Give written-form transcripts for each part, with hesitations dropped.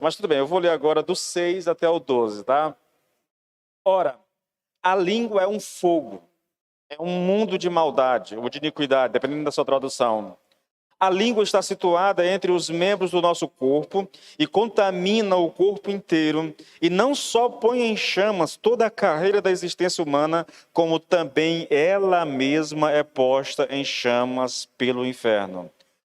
Mas tudo bem, eu vou ler agora do 6 até o 12, tá? Ora, a língua é um fogo, é um mundo de maldade ou de iniquidade, dependendo da sua tradução. A língua está situada entre os membros do nosso corpo e contamina o corpo inteiro, e não só põe em chamas toda a carreira da existência humana, como também ela mesma é posta em chamas pelo inferno.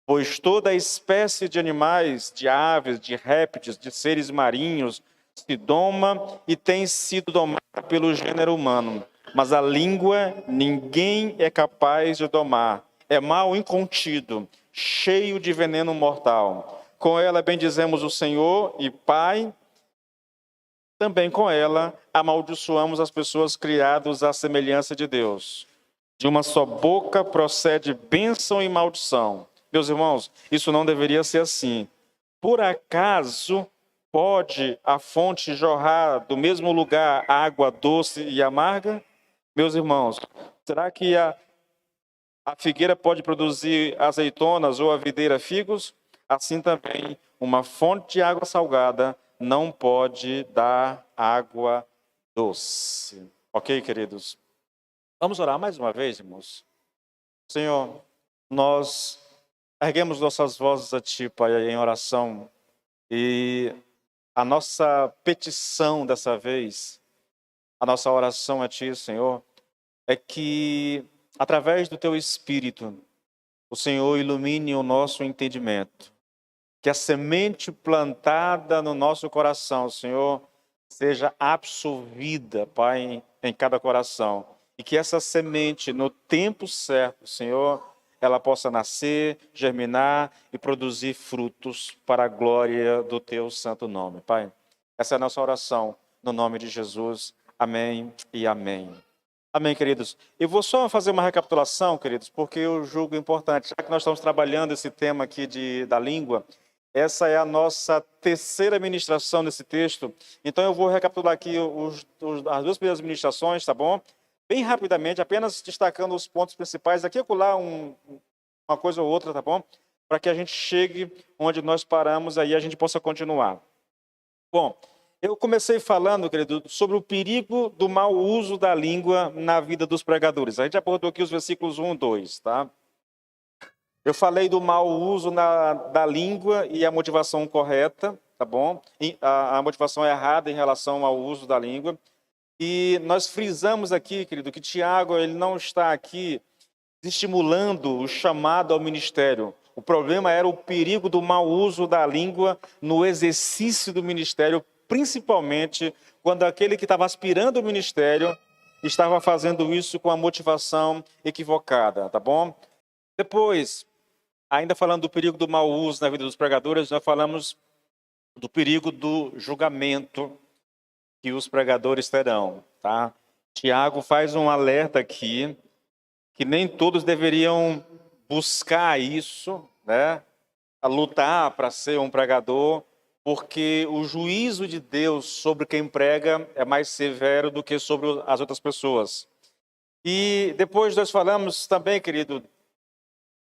Pois toda espécie de animais, de aves, de répteis, de seres marinhos, se doma e tem sido domada pelo gênero humano. Mas a língua ninguém é capaz de domar. É mal incontido, cheio de veneno mortal. Com ela bendizemos o Senhor e Pai. Também com ela amaldiçoamos as pessoas criadas à semelhança de Deus. De uma só boca procede bênção e maldição. Meus irmãos, isso não deveria ser assim. Por acaso pode a fonte jorrar do mesmo lugar água doce e amarga? Meus irmãos, será que a figueira pode produzir azeitonas ou a videira figos? Assim também, uma fonte de água salgada não pode dar água doce. Ok, queridos? Vamos orar mais uma vez, irmãos? Senhor, nós erguemos nossas vozes a Ti, Pai, em oração. E a nossa petição dessa vez, a nossa oração a Ti, Senhor, é que, através do Teu Espírito, o Senhor ilumine o nosso entendimento. Que a semente plantada no nosso coração, Senhor, seja absorvida, Pai, em cada coração. E que essa semente, no tempo certo, Senhor, ela possa nascer, germinar e produzir frutos para a glória do Teu santo nome. Pai, essa é a nossa oração, no nome de Jesus. Amém e amém. Amém, queridos. Eu vou só fazer uma recapitulação, queridos, porque eu julgo importante. Já que nós estamos trabalhando esse tema aqui da língua, essa é a nossa terceira ministração nesse texto. Então eu vou recapitular aqui as duas primeiras ministrações, tá bom? Bem rapidamente, apenas destacando os pontos principais. Aqui e acolá uma coisa ou outra, tá bom? Para que a gente chegue onde nós paramos, aí a gente possa continuar. Bom, eu comecei falando, querido, sobre o perigo do mau uso da língua na vida dos pregadores. A gente abordou aqui os versículos 1 e 2, tá? Eu falei do mau uso da língua e a motivação correta, tá bom? E a motivação errada em relação ao uso da língua. E nós frisamos aqui, querido, que Tiago ele não está aqui estimulando o chamado ao ministério. O problema era o perigo do mau uso da língua no exercício do ministério, principalmente quando aquele que estava aspirando ao ministério estava fazendo isso com a motivação equivocada, tá bom? Depois, ainda falando do perigo do mau uso na vida dos pregadores, nós falamos do perigo do julgamento que os pregadores terão, tá? Tiago faz um alerta aqui, que nem todos deveriam buscar isso, né? A lutar para ser um pregador, porque o juízo de Deus sobre quem prega é mais severo do que sobre as outras pessoas. E depois nós falamos também, querido,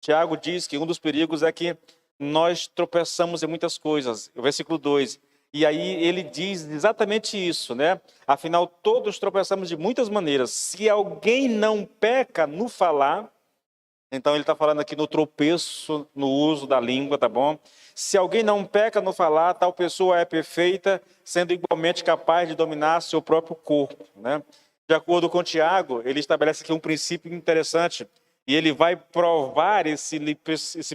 Tiago diz que um dos perigos é que nós tropeçamos em muitas coisas. O versículo 2. E aí ele diz exatamente isso, né? Afinal, todos tropeçamos de muitas maneiras. Se alguém não peca no falar, então ele está falando aqui no tropeço, no uso da língua, tá bom? Se alguém não peca no falar, tal pessoa é perfeita, sendo igualmente capaz de dominar seu próprio corpo, né? De acordo com Tiago, ele estabelece aqui um princípio interessante. E ele vai provar esse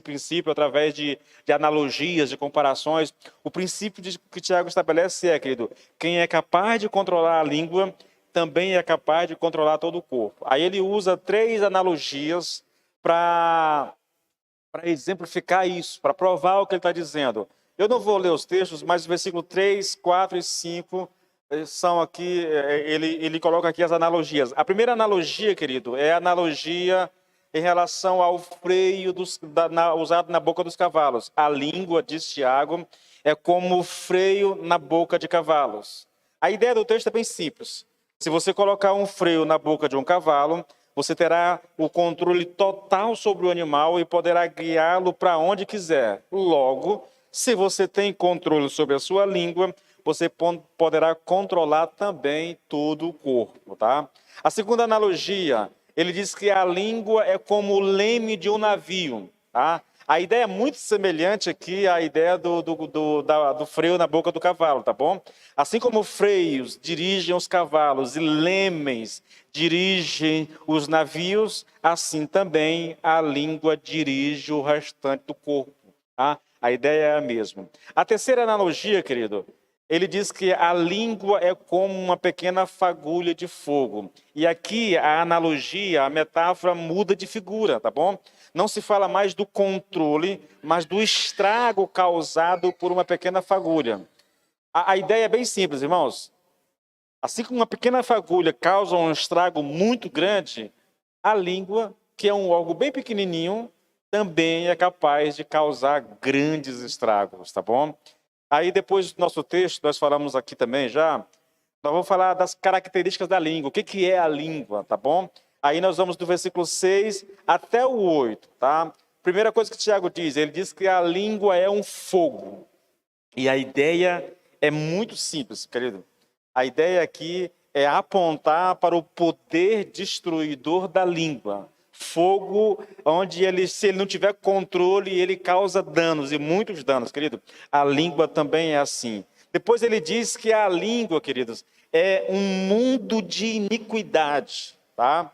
princípio através de analogias, de comparações. O princípio que Tiago estabelece é, querido, quem é capaz de controlar a língua, também é capaz de controlar todo o corpo. Aí ele usa 3 analogias para exemplificar isso, para provar o que ele está dizendo. Eu não vou ler os textos, mas o versículo 3, 4 e 5 são aqui, ele coloca aqui as analogias. A primeira analogia, querido, é a analogia em relação ao freio usado na boca dos cavalos. A língua, diz Tiago, é como o freio na boca de cavalos. A ideia do texto é bem simples. Se você colocar um freio na boca de um cavalo, você terá o controle total sobre o animal e poderá guiá-lo para onde quiser. Logo, se você tem controle sobre a sua língua, você poderá controlar também todo o corpo, tá? A segunda analogia, ele diz que a língua é como o leme de um navio, tá? A ideia é muito semelhante aqui à ideia do freio na boca do cavalo, tá bom? Assim como freios dirigem os cavalos e lemes dirigem os navios, assim também a língua dirige o restante do corpo, tá? A ideia é a mesma. A terceira analogia, querido, ele diz que a língua é como uma pequena fagulha de fogo. E aqui a analogia, a metáfora muda de figura, tá bom? Não se fala mais do controle, mas do estrago causado por uma pequena fagulha. A ideia é bem simples, irmãos. Assim como uma pequena fagulha causa um estrago muito grande, a língua, que é um órgão bem pequenininho, também é capaz de causar grandes estragos, tá bom? Aí depois do nosso texto, nós falamos aqui também já, nós vamos falar das características da língua. O que é a língua, tá bom? Aí nós vamos do versículo 6 até o 8, tá? Primeira coisa que Tiago diz, ele diz que a língua é um fogo. E a ideia é muito simples, querido. A ideia aqui é apontar para o poder destruidor da língua. Fogo, onde ele, se ele não tiver controle, ele causa danos, e muitos danos, querido. A língua também é assim. Depois ele diz que a língua, queridos, é um mundo de iniquidade, tá?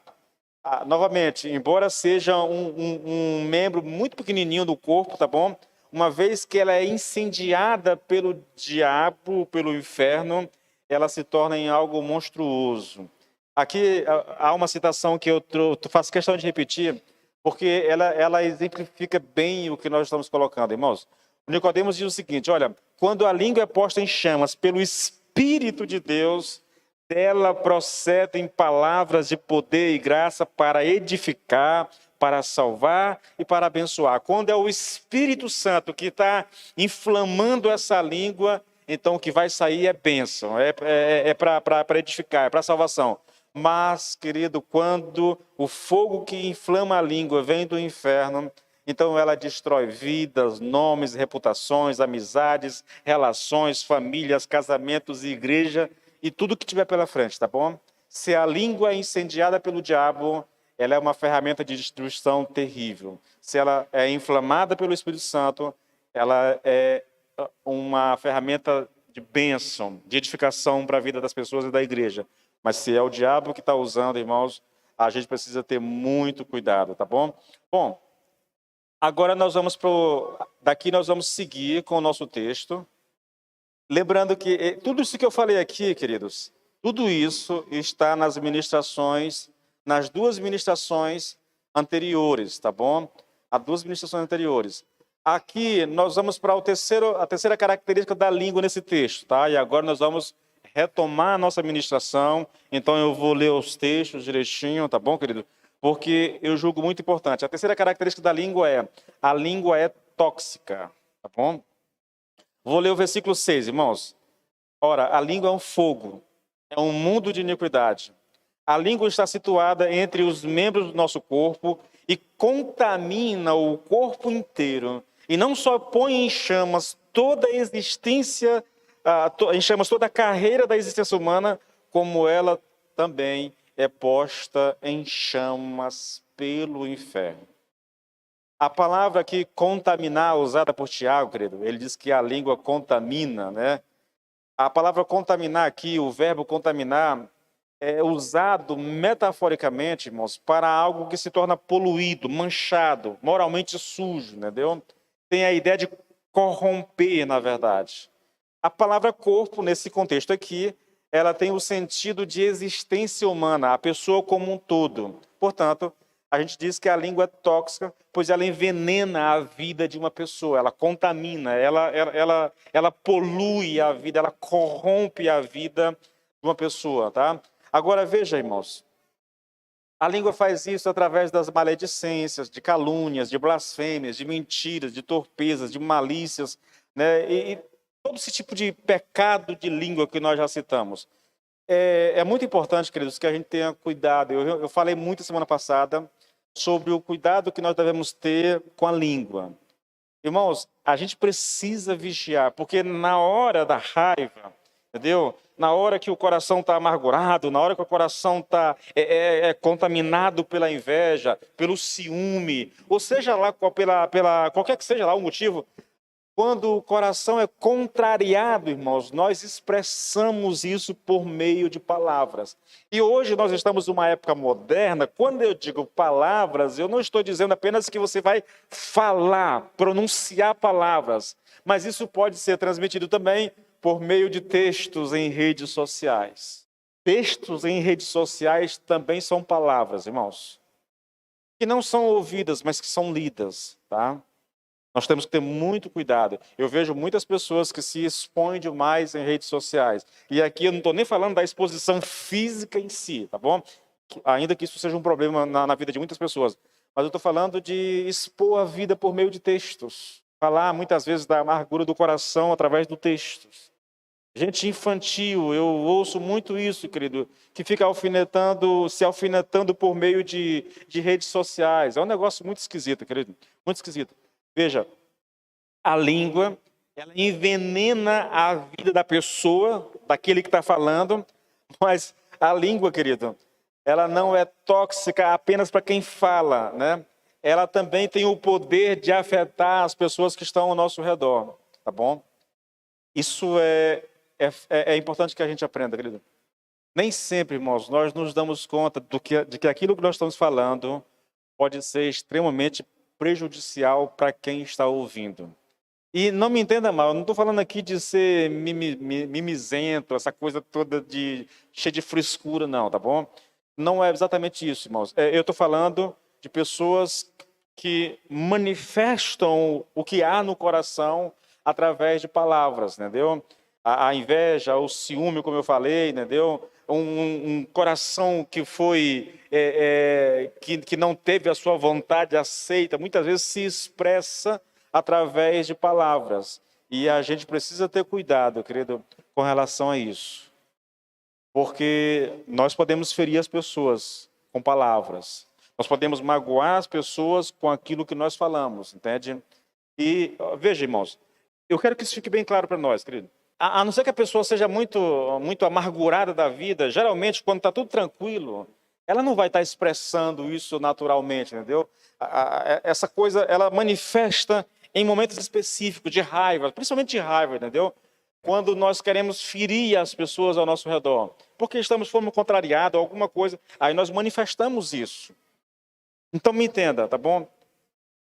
Novamente, embora seja um membro muito pequenininho do corpo, tá bom? Uma vez que ela é incendiada pelo diabo, pelo inferno, ela se torna em algo monstruoso. Aqui há uma citação que eu faço questão de repetir, porque ela exemplifica bem o que nós estamos colocando, irmãos. O Nicodemos diz o seguinte, olha, quando a língua é posta em chamas pelo Espírito de Deus, dela procedem palavras de poder e graça para edificar, para salvar e para abençoar. Quando é o Espírito Santo que está inflamando essa língua, então o que vai sair é bênção, é para edificar, é para salvação. Mas, querido, quando o fogo que inflama a língua vem do inferno, então ela destrói vidas, nomes, reputações, amizades, relações, famílias, casamentos e igreja e tudo que tiver pela frente, tá bom? Se a língua é incendiada pelo diabo, ela é uma ferramenta de destruição terrível. Se ela é inflamada pelo Espírito Santo, ela é uma ferramenta de bênção, de edificação para a vida das pessoas e da igreja. Mas se é o diabo que está usando, irmãos, a gente precisa ter muito cuidado, tá bom? Bom, agora daqui nós vamos seguir com o nosso texto. Lembrando que tudo isso que eu falei aqui, queridos, tudo isso está nas ministrações, nas duas ministrações anteriores, tá bom? As duas ministrações anteriores. Aqui nós vamos para a terceira característica da língua nesse texto, tá? E agora nós vamos retomar a nossa ministração. Então eu vou ler os textos direitinho, tá bom, querido? Porque eu julgo muito importante. A terceira característica da língua é: a língua é tóxica, tá bom? Vou ler o versículo 6, irmãos. Ora, a língua é um fogo, é um mundo de iniquidade. A língua está situada entre os membros do nosso corpo e contamina o corpo inteiro. E não só põe em chamas toda a existência, em chamas toda a carreira da existência humana, como ela também é posta em chamas pelo inferno. A palavra aqui, contaminar, usada por Tiago, querido, ele diz que a língua contamina, né? A palavra contaminar aqui, o verbo contaminar, é usado metaforicamente, irmãos, para algo que se torna poluído, manchado, moralmente sujo, entendeu? Tem a ideia de corromper, na verdade. A palavra corpo, nesse contexto aqui, ela tem o sentido de existência humana, a pessoa como um todo. Portanto, a gente diz que a língua é tóxica, pois ela envenena a vida de uma pessoa, ela contamina, ela polui a vida, ela corrompe a vida de uma pessoa, tá? Agora veja, irmãos, a língua faz isso através das maledicências, de calúnias, de blasfêmias, de mentiras, de torpezas, de malícias, né? E todo esse tipo de pecado de língua que nós já citamos. É muito importante, queridos, que a gente tenha cuidado. Eu falei muito semana passada sobre o cuidado que nós devemos ter com a língua. Irmãos, a gente precisa vigiar, porque na hora da raiva, entendeu? Na hora que o coração está amargurado, na hora que o coração está contaminado pela inveja, pelo ciúme, ou seja lá qualquer que seja lá o motivo, quando o coração é contrariado, irmãos, nós expressamos isso por meio de palavras. E hoje nós estamos numa época moderna. Quando eu digo palavras, eu não estou dizendo apenas que você vai falar, pronunciar palavras, mas isso pode ser transmitido também por meio de textos em redes sociais. Textos em redes sociais também são palavras, irmãos, que não são ouvidas, mas que são lidas, tá? Nós temos que ter muito cuidado. Eu vejo muitas pessoas que se expõem demais em redes sociais. E aqui eu não estou nem falando da exposição física em si, tá bom? Ainda que isso seja um problema na vida de muitas pessoas. Mas eu estou falando de expor a vida por meio de textos. Falar muitas vezes da amargura do coração através do texto. Gente infantil, eu ouço muito isso, querido, que fica se alfinetando por meio de redes sociais. É um negócio muito esquisito, querido, muito esquisito. Veja, a língua, ela envenena a vida da pessoa, daquele que está falando, mas a língua, querido, ela não é tóxica apenas para quem fala, né? Ela também tem o poder de afetar as pessoas que estão ao nosso redor, tá bom? Isso é importante que a gente aprenda, querido. Nem sempre, irmãos, nós nos damos conta de que aquilo que nós estamos falando pode ser extremamente prejudicial para quem está ouvindo. E não me entenda mal, eu não estou falando aqui de ser mimizento, essa coisa toda cheia de frescura, não, tá bom? Não é exatamente isso, irmãos. Eu estou falando de pessoas que manifestam o que há no coração através de palavras, entendeu? A inveja, o ciúme, como eu falei, entendeu? Um coração que foi que não teve a sua vontade aceita, muitas vezes se expressa através de palavras. E a gente precisa ter cuidado, querido, com relação a isso. Porque nós podemos ferir as pessoas com palavras. Nós podemos magoar as pessoas com aquilo que nós falamos, entende? E veja, irmãos, eu quero que isso fique bem claro para nós, querido. A não ser que a pessoa seja muito amargurada da vida, geralmente, quando está tudo tranquilo, ela não vai estar expressando isso naturalmente, entendeu? Essa coisa, ela manifesta em momentos específicos de raiva, principalmente de raiva, entendeu? Quando nós queremos ferir as pessoas ao nosso redor, porque fomos contrariados, alguma coisa, aí nós manifestamos isso. Então me entenda, tá bom?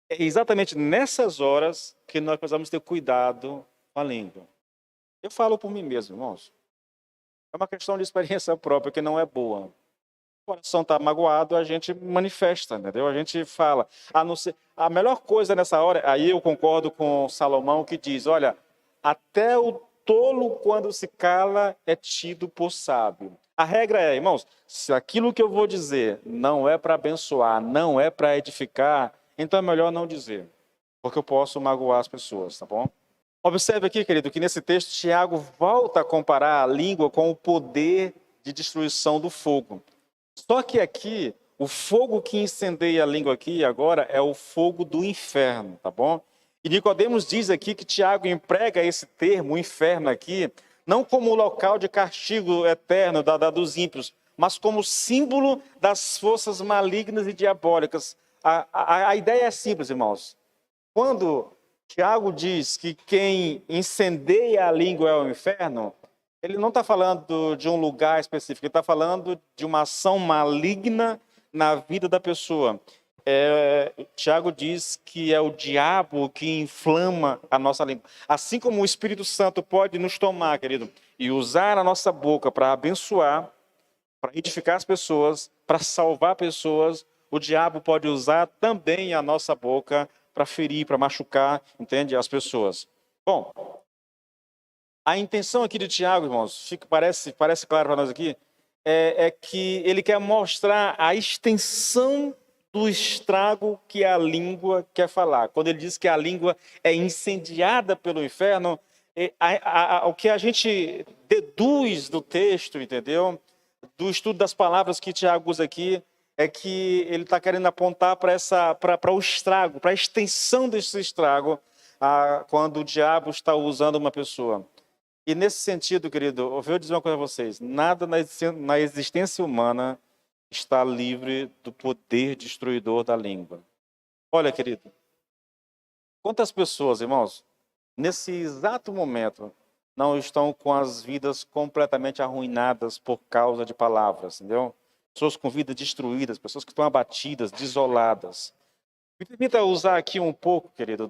É exatamente nessas horas que nós precisamos ter cuidado com a língua. Eu falo por mim mesmo, irmãos. É uma questão de experiência própria que não é boa. O coração está magoado, a gente manifesta, entendeu? A gente fala. A melhor coisa nessa hora, aí eu concordo com Salomão que diz, olha, até o tolo quando se cala é tido por sábio. A regra é, irmãos, se aquilo que eu vou dizer não é para abençoar, não é para edificar, então é melhor não dizer, porque eu posso magoar as pessoas, tá bom? Observe aqui, querido, que nesse texto Tiago volta a comparar a língua com o poder de destruição do fogo. Só que aqui, o fogo que incendeia a língua aqui agora é o fogo do inferno, tá bom? E Nicodemos diz aqui que Tiago emprega esse termo, o inferno aqui, não como local de castigo eterno dos ímpios, mas como símbolo das forças malignas e diabólicas. A ideia é simples, irmãos. Quando Tiago diz que quem incendeia a língua é o inferno, ele não está falando de um lugar específico, ele está falando de uma ação maligna na vida da pessoa. Tiago diz que é o diabo que inflama a nossa língua. Assim como o Espírito Santo pode nos tomar, querido, e usar a nossa boca para abençoar, para edificar as pessoas, para salvar pessoas, o diabo pode usar também a nossa boca para ferir, para machucar, entende? As pessoas. Bom, a intenção aqui de Tiago, irmãos, parece claro para nós aqui, é que ele quer mostrar a extensão do estrago que a língua quer falar. Quando ele diz que a língua é incendiada pelo inferno, o que a gente deduz do texto, entendeu? Do estudo das palavras que Tiago usa aqui, é que ele está querendo apontar para o estrago, para a extensão desse estrago, quando o diabo está usando uma pessoa. E nesse sentido, querido, eu vou dizer uma coisa a vocês: nada na existência humana está livre do poder destruidor da língua. Olha, querido, quantas pessoas, irmãos, nesse exato momento, não estão com as vidas completamente arruinadas por causa de palavras, entendeu? Pessoas com vidas destruídas, pessoas que estão abatidas, desoladas. Me permita usar aqui um pouco, querido,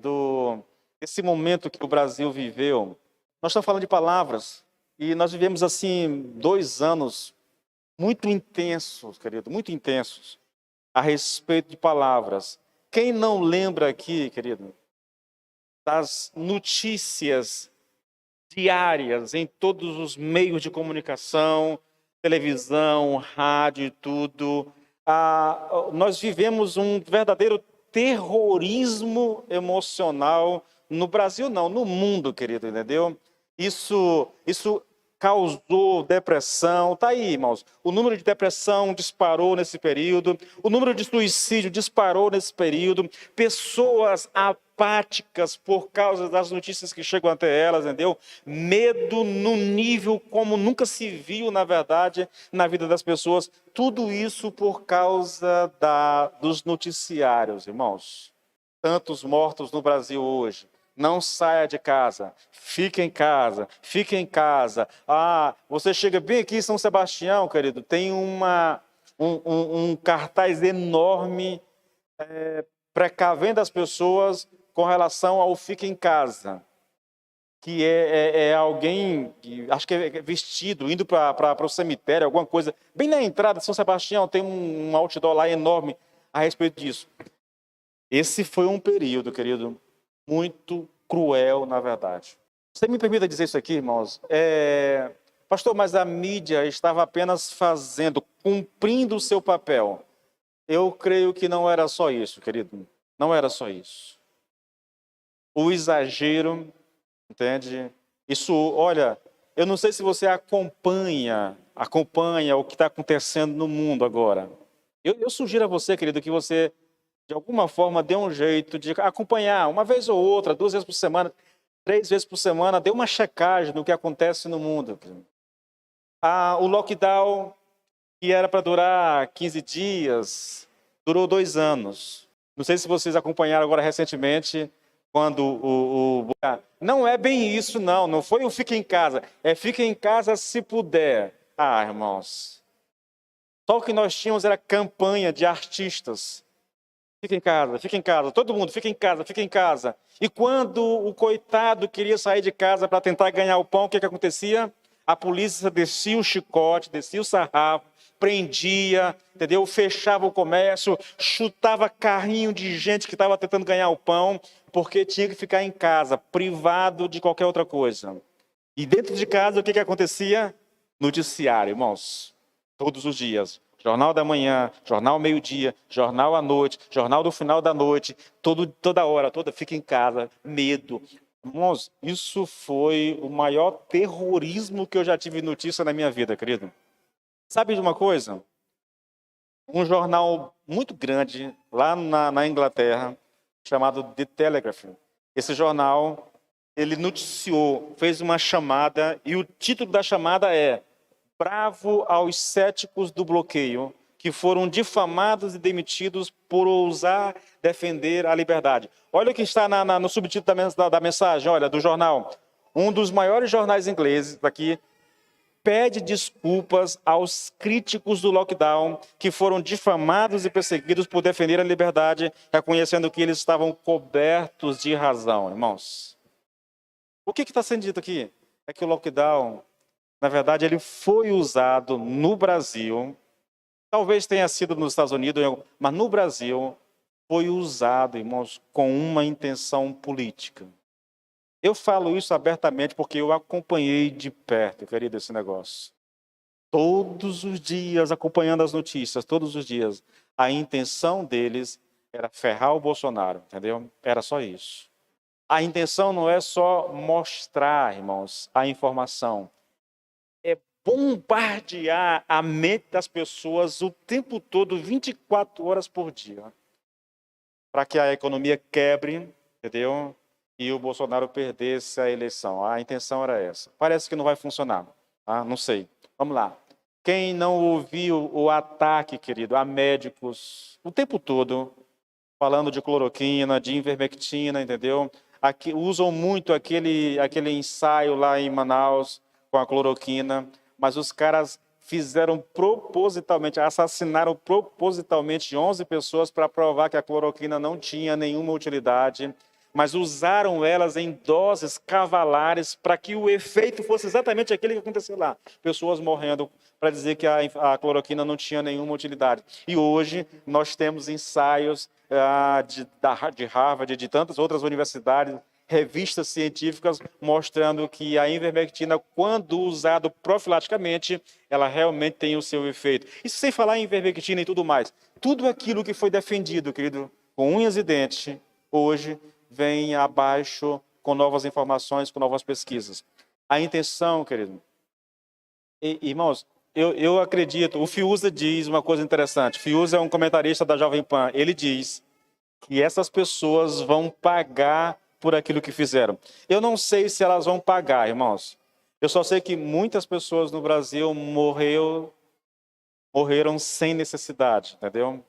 desse momento que o Brasil viveu. Nós estamos falando de palavras e nós vivemos, assim, 2 anos muito intensos, querido, muito intensos, a respeito de palavras. Quem não lembra aqui, querido, das notícias diárias em todos os meios de comunicação, televisão, rádio e tudo. Nós vivemos um verdadeiro terrorismo emocional no Brasil, não, no mundo, querido, entendeu? Isso causou depressão. Tá aí, irmãos. O número de depressão disparou nesse período. O número de suicídio disparou nesse período. Pessoas apáticas por causa das notícias que chegam até elas, entendeu? Medo no nível como nunca se viu, na verdade, na vida das pessoas. Tudo isso por causa dos noticiários, irmãos. Tantos mortos no Brasil hoje. Não saia de casa, fique em casa, fique em casa. Você chega bem aqui em São Sebastião, querido, tem um cartaz enorme precavendo as pessoas com relação ao fique em casa. Que é alguém, acho que é vestido, indo para o cemitério, alguma coisa. Bem na entrada de São Sebastião tem um outdoor lá enorme a respeito disso. Esse foi um período, querido, muito cruel, na verdade. Você me permita dizer isso aqui, irmãos? Pastor, mas a mídia estava apenas cumprindo o seu papel. Eu creio que não era só isso, querido. Não era só isso. O exagero, entende? Isso, olha, eu não sei se você acompanha o que está acontecendo no mundo agora. Eu sugiro a você, querido, que você de alguma forma, dê um jeito de acompanhar, uma vez ou outra, 2 vezes por semana, 3 vezes por semana, dê uma checagem no que acontece no mundo. O lockdown, que era para durar 15 dias, durou 2 anos. Não sei se vocês acompanharam agora recentemente, quando Não é bem isso, não foi o fique em casa, é fique em casa se puder. Irmãos, só o que nós tínhamos era campanha de artistas. Fica em casa, todo mundo fica em casa. E quando o coitado queria sair de casa para tentar ganhar o pão, o que acontecia? A polícia descia o chicote, descia o sarrafo, prendia, entendeu? Fechava o comércio, chutava carrinho de gente que estava tentando ganhar o pão, porque tinha que ficar em casa, privado de qualquer outra coisa. E dentro de casa, o que acontecia? Noticiário, irmãos, todos os dias. Jornal da manhã, jornal meio-dia, jornal à noite, jornal do final da noite, toda hora, fica em casa, medo. Irmãos, isso foi o maior terrorismo que eu já tive notícia na minha vida, querido. Sabe de uma coisa? Um jornal muito grande, lá na Inglaterra, chamado The Telegraph. Esse jornal, ele noticiou, fez uma chamada, e o título da chamada é Bravo aos céticos do bloqueio, que foram difamados e demitidos por ousar defender a liberdade. Olha o que está no subtítulo da mensagem, olha, do jornal. Um dos maiores jornais ingleses aqui pede desculpas aos críticos do lockdown que foram difamados e perseguidos por defender a liberdade, reconhecendo que eles estavam cobertos de razão, irmãos. O que está sendo dito aqui? É que o lockdown, na verdade, ele foi usado no Brasil, talvez tenha sido nos Estados Unidos, mas no Brasil foi usado, irmãos, com uma intenção política. Eu falo isso abertamente porque eu acompanhei de perto, querido, esse negócio. Todos os dias, acompanhando as notícias, todos os dias. A intenção deles era ferrar o Bolsonaro, entendeu? Era só isso. A intenção não é só mostrar, irmãos, a informação. Bombardear a mente das pessoas o tempo todo, 24 horas por dia, para que a economia quebre, entendeu? e o Bolsonaro perdesse a eleição. A intenção era essa. Parece que não vai funcionar. Tá? Não sei. Vamos lá. Quem não ouviu o ataque, querido, a médicos o tempo todo, falando de cloroquina, de ivermectina, entendeu? Aqui, usam muito aquele ensaio lá em Manaus com a cloroquina, mas os caras fizeram propositalmente, assassinaram propositalmente 11 pessoas para provar que a cloroquina não tinha nenhuma utilidade, mas usaram elas em doses cavalares para que o efeito fosse exatamente aquele que aconteceu lá. Pessoas morrendo para dizer que a cloroquina não tinha nenhuma utilidade. E hoje nós temos ensaios de Harvard, de tantas outras universidades, revistas científicas mostrando que a ivermectina, quando usada profilaticamente, ela realmente tem o seu efeito. Isso sem falar em ivermectina e tudo mais. Tudo aquilo que foi defendido, querido, com unhas e dentes, hoje vem abaixo com novas informações, com novas pesquisas. A intenção, querido, irmãos, eu acredito, o Fiuza diz uma coisa interessante. Fiuza é um comentarista da Jovem Pan. Ele diz que essas pessoas vão pagar por aquilo que fizeram. Eu não sei se elas vão pagar, irmãos. Eu só sei que muitas pessoas no Brasil morreram sem necessidade, entendeu?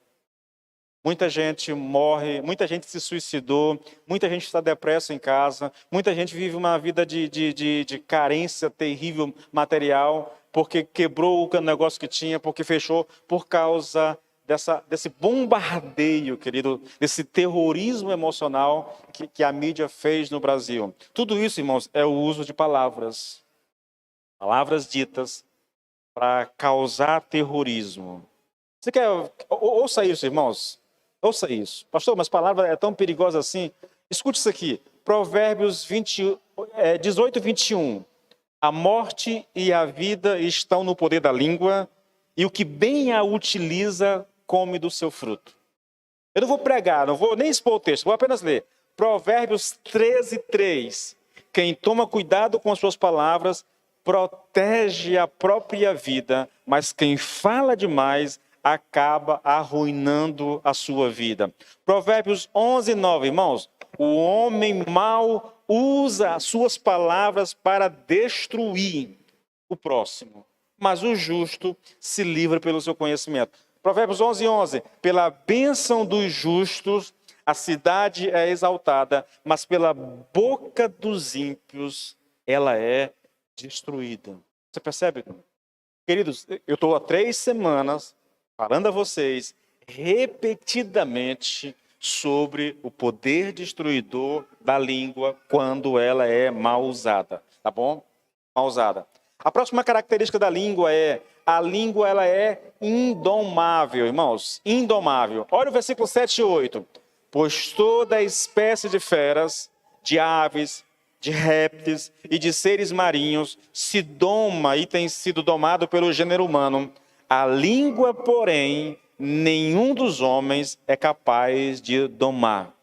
Muita gente morre, muita gente se suicidou, muita gente está depressa em casa, muita gente vive uma vida de carência terrível material, porque quebrou o negócio que tinha, porque fechou, por causa desse bombardeio, querido, desse terrorismo emocional que a mídia fez no Brasil. Tudo isso, irmãos, é o uso de palavras ditas para causar terrorismo. Você quer, ouça isso, irmãos, ouça isso. Pastor, mas a palavra é tão perigosa assim? Escute isso aqui, Provérbios 18, 21. A morte e a vida estão no poder da língua, e o que bem a utiliza come do seu fruto. Eu não vou pregar, não vou nem expor o texto, vou apenas ler. Provérbios 13, 3. Quem toma cuidado com as suas palavras protege a própria vida, mas quem fala demais acaba arruinando a sua vida. Provérbios 11, 9, irmãos. O homem mau usa as suas palavras para destruir o próximo, mas o justo se livra pelo seu conhecimento. Provérbios 11, 11. Pela bênção dos justos, a cidade é exaltada, mas pela boca dos ímpios, ela é destruída. Você percebe? Queridos, eu estou há 3 semanas falando a vocês repetidamente sobre o poder destruidor da língua quando ela é mal usada, tá bom? Mal usada. A próxima característica da língua a língua ela é indomável, irmãos, indomável. Olha o versículo 7 e 8. Pois toda espécie de feras, de aves, de répteis e de seres marinhos se doma e tem sido domado pelo gênero humano. A língua, porém, nenhum dos homens é capaz de domar.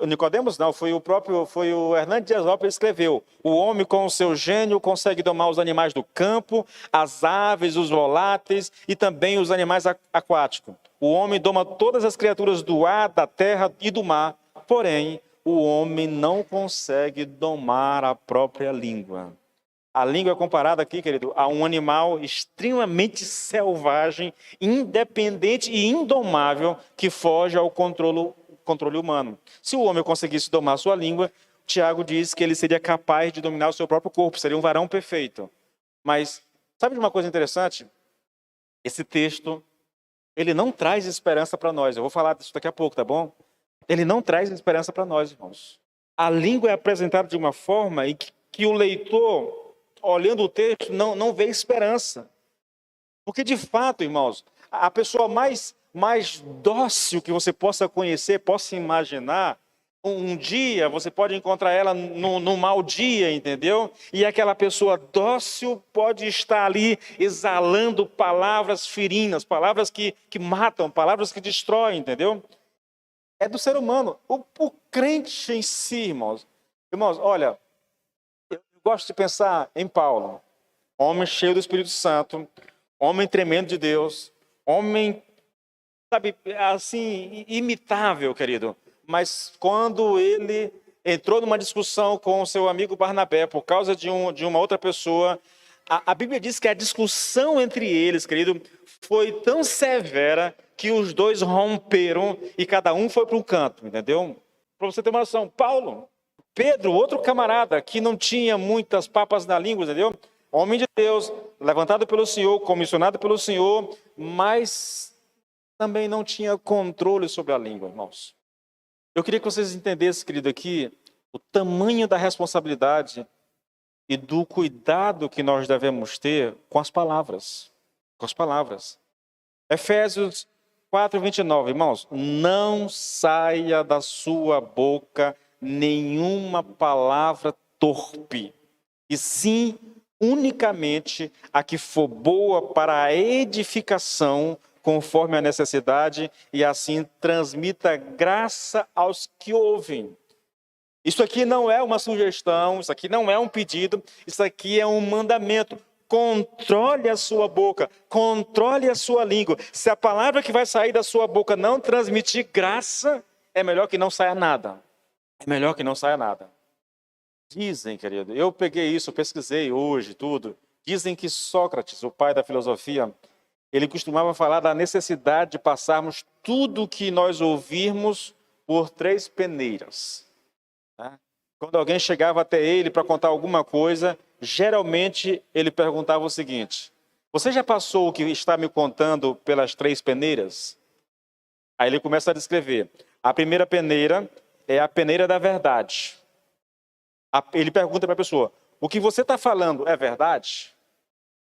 Nicodemos não, foi o Hernandes Dias Lopes que escreveu. O homem com o seu gênio consegue domar os animais do campo, as aves, os voláteis e também os animais aquáticos. O homem doma todas as criaturas do ar, da terra e do mar, porém, o homem não consegue domar a própria língua. A língua é comparada aqui, querido, a um animal extremamente selvagem, independente e indomável que foge ao controle humano. Se o homem conseguisse domar a sua língua, Tiago diz que ele seria capaz de dominar o seu próprio corpo, seria um varão perfeito. Mas, sabe de uma coisa interessante? Esse texto, ele não traz esperança para nós. Eu vou falar disso daqui a pouco, tá bom? Ele não traz esperança para nós, irmãos. A língua é apresentada de uma forma em que o leitor, olhando o texto, não vê esperança. Porque, de fato, irmãos, a pessoa mais dócil que você possa conhecer, possa imaginar, um dia você pode encontrar ela no mau dia, entendeu? E aquela pessoa dócil pode estar ali exalando palavras ferinas, palavras que matam, palavras que destroem, entendeu? É do ser humano. O crente em si, irmãos. Irmãos, olha, eu gosto de pensar em Paulo, homem cheio do Espírito Santo, homem tremendo de Deus, homem, sabe, assim, imitável, querido. Mas quando ele entrou numa discussão com o seu amigo Barnabé por causa de uma outra pessoa. A Bíblia diz que a discussão entre eles, querido, foi tão severa que os dois romperam e cada um foi para um canto, entendeu? Para você ter uma noção, Pedro, outro camarada que não tinha muitas papas na língua, entendeu? Homem de Deus, levantado pelo Senhor, comissionado pelo Senhor, mas também não tinha controle sobre a língua, irmãos. Eu queria que vocês entendessem, querido, aqui, o tamanho da responsabilidade e do cuidado que nós devemos ter com as palavras. Com as palavras. Efésios 4:29, irmãos, não saia da sua boca nenhuma palavra torpe, e sim unicamente a que for boa para a edificação, conforme a necessidade, e assim transmita graça aos que ouvem. Isso aqui não é uma sugestão, isso aqui não é um pedido, isso aqui é um mandamento. Controle a sua boca, controle a sua língua. Se a palavra que vai sair da sua boca não transmitir graça, é melhor que não saia nada. É melhor que não saia nada. Dizem, querido, eu peguei isso, pesquisei hoje, tudo. Dizem que Sócrates, o pai da filosofia, ele costumava falar da necessidade de passarmos tudo o que nós ouvirmos por 3 peneiras. Quando alguém chegava até ele para contar alguma coisa, geralmente ele perguntava o seguinte: você já passou o que está me contando pelas 3 peneiras? Aí ele começa a descrever. A primeira peneira é a peneira da verdade. Ele pergunta para a pessoa: o que você está falando é verdade?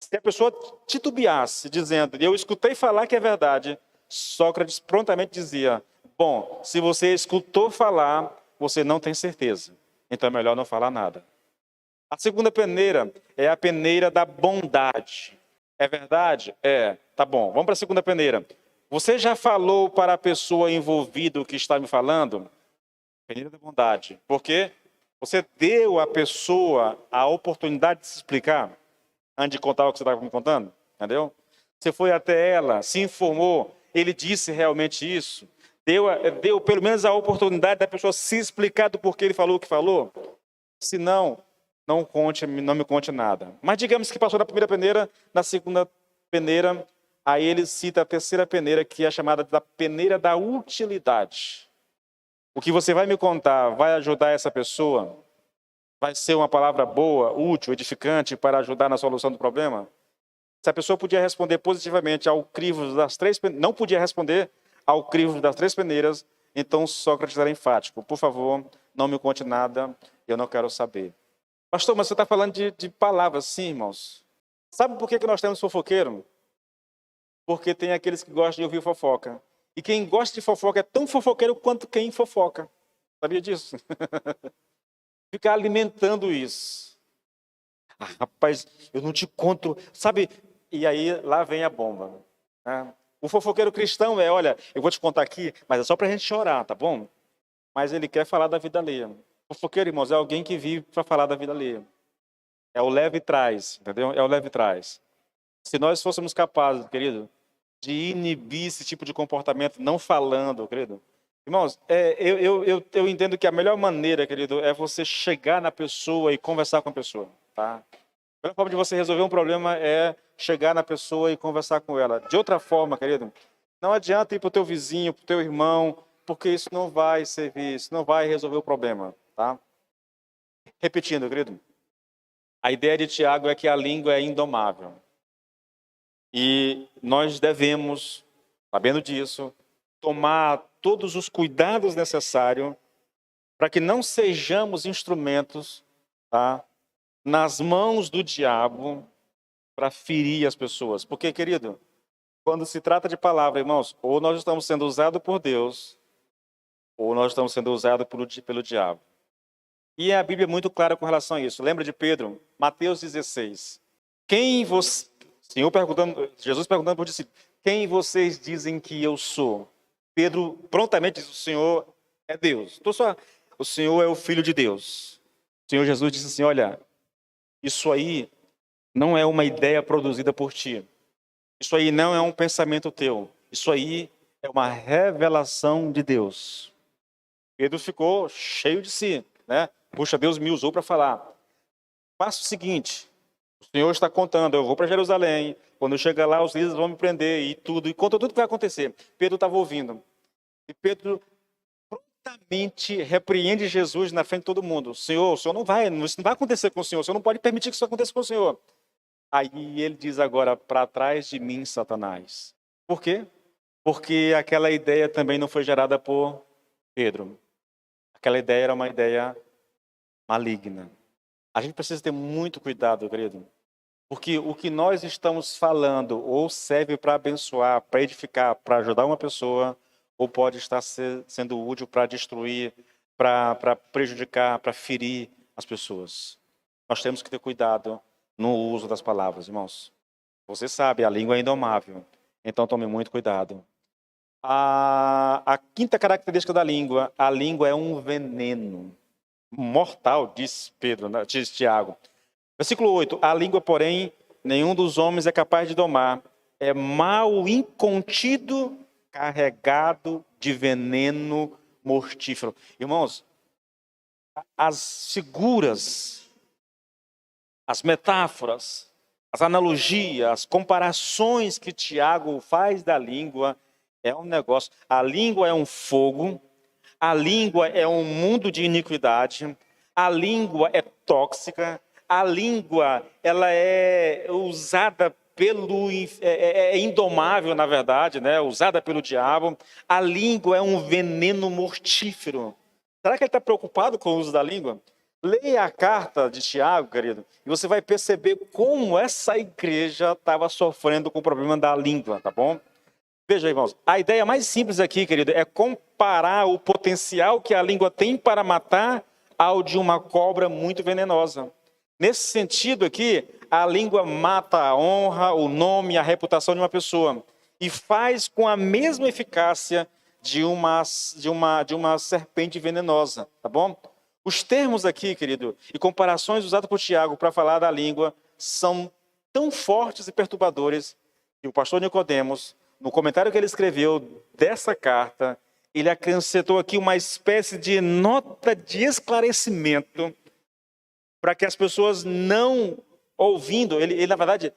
Se a pessoa titubeasse, dizendo, eu escutei falar que é verdade, Sócrates prontamente dizia, bom, se você escutou falar, você não tem certeza. Então é melhor não falar nada. A segunda peneira é a peneira da bondade. É verdade? É. Tá bom, vamos para a segunda peneira. Você já falou para a pessoa envolvida o que está me falando? Peneira da bondade. Por quê? Você deu à pessoa a oportunidade de se explicar antes de contar o que você estava me contando? Entendeu? Você foi até ela, se informou, ele disse realmente isso? Deu pelo menos a oportunidade da pessoa se explicar do porquê ele falou o que falou? Se não, não me conte nada. Mas digamos que passou na primeira peneira, na segunda peneira, aí ele cita a terceira peneira, que é chamada da peneira da utilidade. O que você vai me contar vai ajudar essa pessoa? Vai ser uma palavra boa, útil, edificante para ajudar na solução do problema? Se a pessoa podia responder positivamente ao crivo das 3 peneiras, não podia responder ao crivo das 3 peneiras, então Sócrates era enfático. Por favor, não me conte nada, eu não quero saber. Pastor, mas você está falando de palavras, sim, irmãos. Sabe por que nós temos fofoqueiro? Porque tem aqueles que gostam de ouvir fofoca. E quem gosta de fofoca é tão fofoqueiro quanto quem fofoca. Sabia disso? Ficar alimentando isso. Ah, rapaz, eu não te conto, sabe? E aí lá vem a bomba. Né? O fofoqueiro cristão olha, eu vou te contar aqui, mas é só para a gente chorar, tá bom? Mas ele quer falar da vida alheia. O fofoqueiro, irmãos, é alguém que vive para falar da vida alheia. É o leve e traz, entendeu? É o leve e traz. Se nós fôssemos capazes, querido, de inibir esse tipo de comportamento, não falando, querido. Irmãos, eu entendo que a melhor maneira, querido, é você chegar na pessoa e conversar com a pessoa, tá? A melhor forma de você resolver um problema é chegar na pessoa e conversar com ela. De outra forma, querido, não adianta ir para o teu vizinho, para o teu irmão, porque isso não vai servir, isso não vai resolver o problema, tá? Repetindo, querido, a ideia de Tiago é que a língua é indomável. E nós devemos, sabendo disso, tomar todos os cuidados necessários para que não sejamos instrumentos, tá, nas mãos do diabo para ferir as pessoas. Porque, querido, quando se trata de palavra, irmãos, ou nós estamos sendo usados por Deus, ou nós estamos sendo usados pelo diabo. E a Bíblia é muito clara com relação a isso. Lembra de Pedro? Mateus 16. Jesus perguntando para os discípulos, quem vocês dizem que eu sou? Pedro prontamente diz, o Senhor é Deus. O Senhor é o Filho de Deus. O Senhor Jesus disse assim, olha, isso aí não é uma ideia produzida por ti. Isso aí não é um pensamento teu. Isso aí é uma revelação de Deus. Pedro ficou cheio de si. né? Puxa, Deus me usou para falar. Faça o seguinte, o Senhor está contando, eu vou para Jerusalém, quando eu chegar lá os líderes vão me prender e tudo, e conta tudo que vai acontecer. Pedro estava ouvindo. E Pedro prontamente repreende Jesus na frente de todo mundo. Senhor, o Senhor não vai, isso não vai acontecer com o Senhor não pode permitir que isso aconteça com o Senhor. Aí ele diz agora, para trás de mim, Satanás. Por quê? Porque aquela ideia também não foi gerada por Pedro. Aquela ideia era uma ideia maligna. A gente precisa ter muito cuidado, querido. Porque o que nós estamos falando ou serve para abençoar, para edificar, para ajudar uma pessoa, ou pode estar sendo útil para destruir, para prejudicar, para ferir as pessoas. Nós temos que ter cuidado no uso das palavras, irmãos. Você sabe, a língua é indomável. Então tome muito cuidado. A quinta característica da língua, a língua é um veneno mortal, diz Pedro, diz Tiago. Versículo 8, a língua, porém, nenhum dos homens é capaz de domar. É mal incontido, carregado de veneno mortífero. Irmãos, as figuras, as metáforas, as analogias, as comparações que Tiago faz da língua é um negócio. A língua é um fogo, a língua é um mundo de iniquidade, a língua é tóxica, a língua ela é usada é indomável, na verdade, né? Usada pelo diabo. A língua é um veneno mortífero. Será que ele está preocupado com o uso da língua? Leia a carta de Tiago, querido, e você vai perceber como essa igreja estava sofrendo com o problema da língua, tá bom? Veja, irmãos, a ideia mais simples aqui, querido, é comparar o potencial que a língua tem para matar ao de uma cobra muito venenosa. Nesse sentido aqui, a língua mata a honra, o nome, a reputação de uma pessoa e faz com a mesma eficácia de uma serpente venenosa, tá bom? Os termos aqui, querido, e comparações usadas por Tiago para falar da língua são tão fortes e perturbadores que o pastor Nicodemos, no comentário que ele escreveu dessa carta, ele acrescentou aqui uma espécie de nota de esclarecimento para que as pessoas não ouvindo, ele na verdade,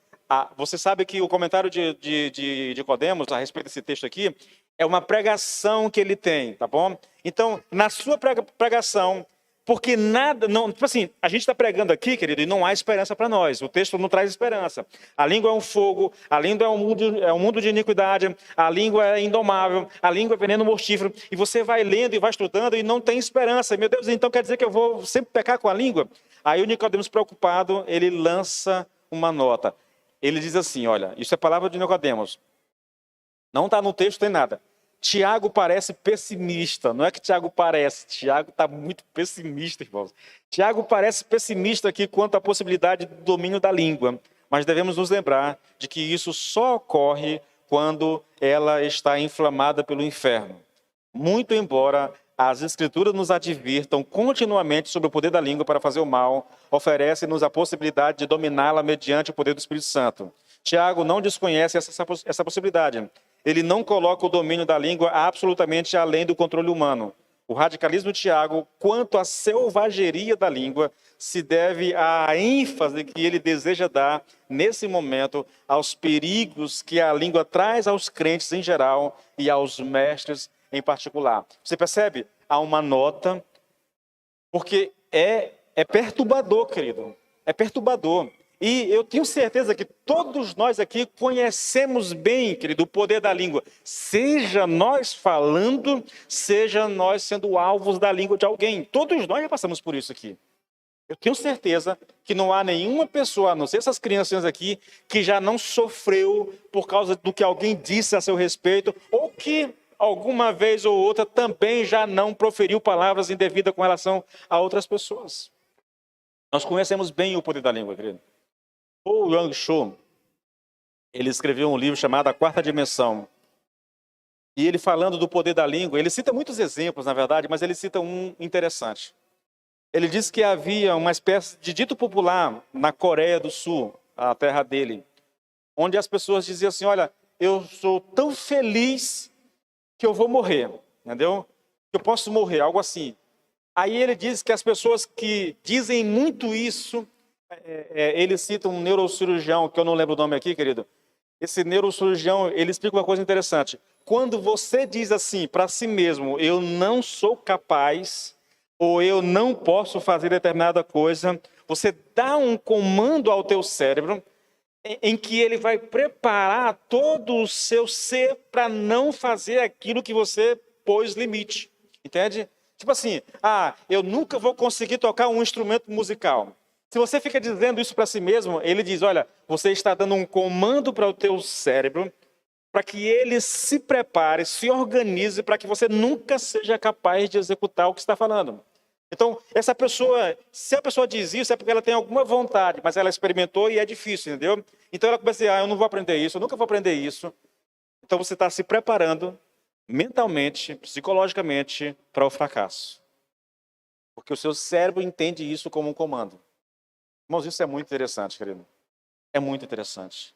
você sabe que o comentário de Nicodemos a respeito desse texto aqui é uma pregação que ele tem, tá bom? Então, na sua pregação, porque nada, não, tipo assim, a gente está pregando aqui, querido, e não há esperança para nós. O texto não traz esperança. A língua é um fogo, a língua é um mundo de iniquidade, a língua é indomável, a língua é veneno mortífero. E você vai lendo e vai estudando e não tem esperança. Meu Deus, então quer dizer que eu vou sempre pecar com a língua? Aí o Nicodemos, preocupado, ele lança uma nota. Ele diz assim, olha, isso é palavra de Nicodemos. Não está no texto, tem nada. Tiago parece pessimista. Não é que Tiago parece. Tiago está muito pessimista, irmãos. Tiago parece pessimista aqui quanto à possibilidade do domínio da língua. Mas devemos nos lembrar de que isso só ocorre quando ela está inflamada pelo inferno. Muito embora as Escrituras nos advirtam continuamente sobre o poder da língua para fazer o mal, oferecem-nos a possibilidade de dominá-la mediante o poder do Espírito Santo. Tiago não desconhece essa possibilidade. Ele não coloca o domínio da língua absolutamente além do controle humano. O radicalismo de Tiago, quanto à selvageria da língua, se deve à ênfase que ele deseja dar, nesse momento, aos perigos que a língua traz aos crentes em geral e aos mestres em particular. Você percebe? Há uma nota, porque é perturbador, querido. É perturbador. E eu tenho certeza que todos nós aqui conhecemos bem, querido, o poder da língua. Seja nós falando, seja nós sendo alvos da língua de alguém. Todos nós já passamos por isso aqui. Eu tenho certeza que não há nenhuma pessoa, a não ser essas crianças aqui, que já não sofreu por causa do que alguém disse a seu respeito, ou que alguma vez ou outra também já não proferiu palavras indevidas com relação a outras pessoas. Nós conhecemos bem o poder da língua, querido. Paul Young-Cho, ele escreveu um livro chamado A Quarta Dimensão. E ele falando do poder da língua, ele cita muitos exemplos, na verdade, mas ele cita um interessante. Ele diz que havia uma espécie de dito popular na Coreia do Sul, a terra dele, onde as pessoas diziam assim, olha, eu sou tão feliz que eu vou morrer, entendeu? Que eu posso morrer, algo assim. Aí ele diz que as pessoas que dizem muito isso, ele cita um neurocirurgião, que eu não lembro o nome aqui, querido. Esse neurocirurgião, ele explica uma coisa interessante. Quando você diz assim para si mesmo, eu não sou capaz, ou eu não posso fazer determinada coisa, você dá um comando ao teu cérebro em que ele vai preparar todo o seu ser para não fazer aquilo que você pôs limite. Entende? Tipo assim, eu nunca vou conseguir tocar um instrumento musical. Se você fica dizendo isso para si mesmo, ele diz, olha, você está dando um comando para o teu cérebro para que ele se prepare, se organize para que você nunca seja capaz de executar o que está falando. Então, essa pessoa, se a pessoa diz isso, é porque ela tem alguma vontade, mas ela experimentou e é difícil, entendeu? Então ela começa a dizer, eu não vou aprender isso, eu nunca vou aprender isso. Então você está se preparando mentalmente, psicologicamente, para o fracasso. Porque o seu cérebro entende isso como um comando. Irmãos, isso é muito interessante, querido. É muito interessante.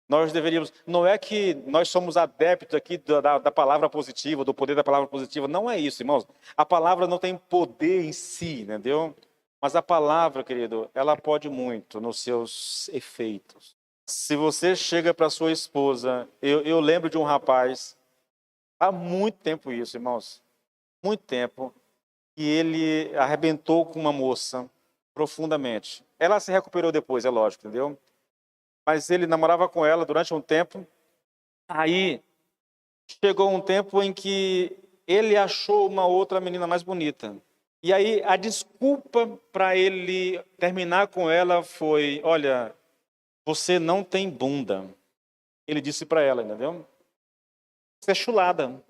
Nós deveríamos... Não é que nós somos adeptos aqui da palavra positiva, do poder da palavra positiva. Não é isso, irmãos. A palavra não tem poder em si, entendeu? Mas a palavra, querido, ela pode muito nos seus efeitos. Se você chega para sua esposa... Eu lembro de um rapaz, há muito tempo isso, irmãos. Muito tempo. E ele arrebentou com uma moça profundamente. Ela se recuperou depois, é lógico, entendeu? Mas ele namorava com ela durante um tempo. Aí chegou um tempo em que ele achou uma outra menina mais bonita. E aí a desculpa para ele terminar com ela foi, olha, você não tem bunda. Ele disse para ela, entendeu? Você é chulada.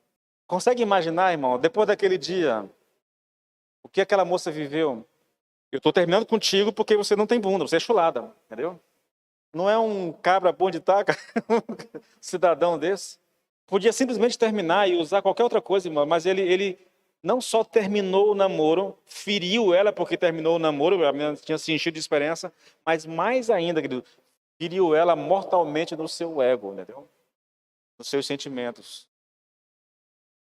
Consegue imaginar, irmão, depois daquele dia, o que aquela moça viveu? Eu estou terminando contigo porque você não tem bunda, você é chulada, entendeu? Não é um cabra bom de taca, um cidadão desse. Podia simplesmente terminar e usar qualquer outra coisa, irmão, mas ele não só terminou o namoro, feriu ela porque terminou o namoro, a menina tinha se enchido de esperança, mas mais ainda, querido, feriu ela mortalmente no seu ego, entendeu? Nos seus sentimentos.